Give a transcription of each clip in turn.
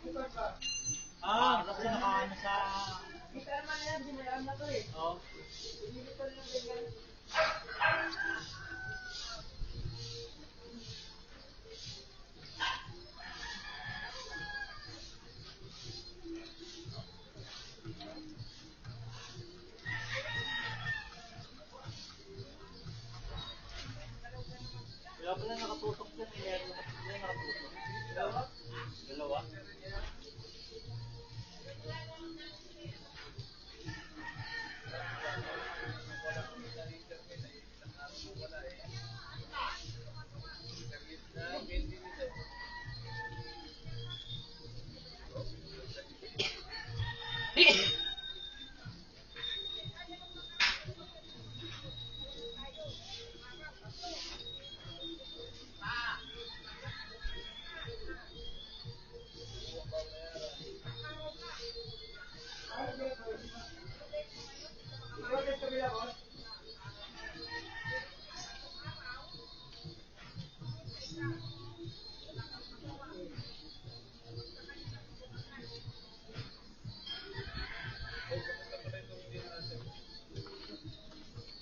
Kasi nakaano sa... Kita naman yan, sinayaman na to eh. Oo. Hindi pa rin ang ganyan. Kaya pala nakatusok dyan eh. Meron nakatusok. Dalawa?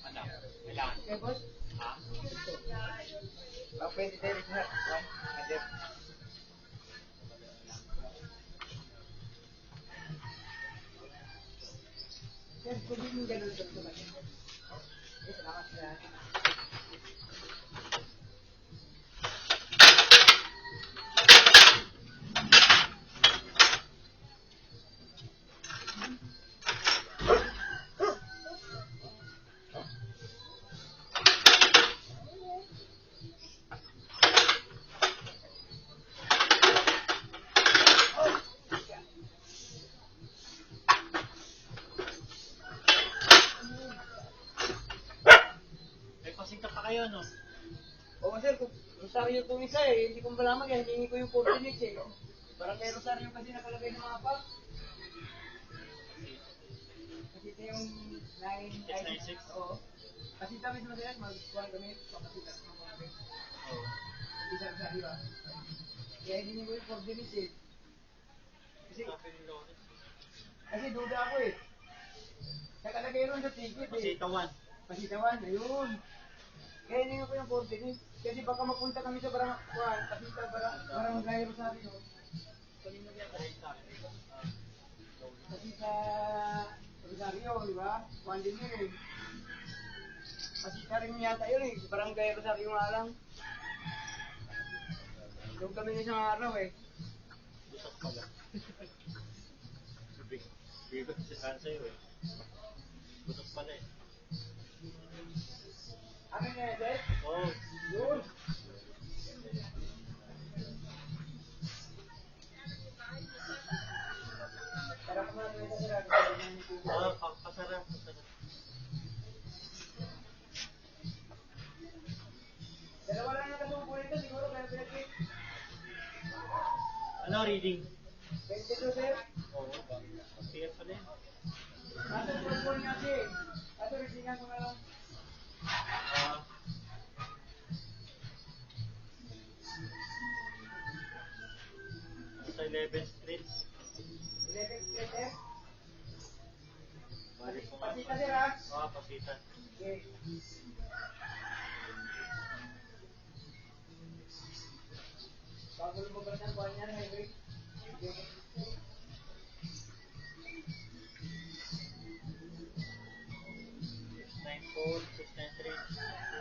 Ano? Kailangan? Okay, boss? Ha? Pwede tayo rin na. Adep. Sir, pwede yung gano'n sa mga. Salamat sa May pasingka pa kayo, no? Oo sir, kung rosaryo itong isa eh, hindi ko malaman kaya hiningi ko yung coordinates eh. Parang may rosaryo kasi nakalagay ng mga pa. Kasi ito yung 696? Oo. Kasi kami sa mga mag-kuhan kami, papasitas ng mga kami. Oo. Isa sa iba. Kaya hiningi ko yung coordinates eh. Kasi duda ako eh. Nakalagay ron sa ticket eh. Pasitawan. Pasitawan, ayun. Kaya hiningi ko yung coordinates. Kasi baka mapunta kami sa barangay Rosario. Kanina yan. Kasi sa Rosario, di ba? Kuhan din yun eh. Kasi sa rin yata yun eh. Barangay Rosario nga lang. Doon kami ng isang araw eh. Busak pala. Bigot si sa'yo eh. Busak pala eh. Ano nga yan, sir? Oo. Yun. Tara ko na ito sir. Pasarap. Dalawa lang nakasubo nito. Siguro kaya pinag-click. Ano reading? 22 sir. Oo. Siya pala eh. Nasa football nga siya eh. Ato, readingan ko na lang. Sa 11th Street. 11 street sir. Balik ko nga. Pasita sir ha. Oo, pasita. Okay. Bago lumabas ng buwan niya, highway. Okay. 694, 693.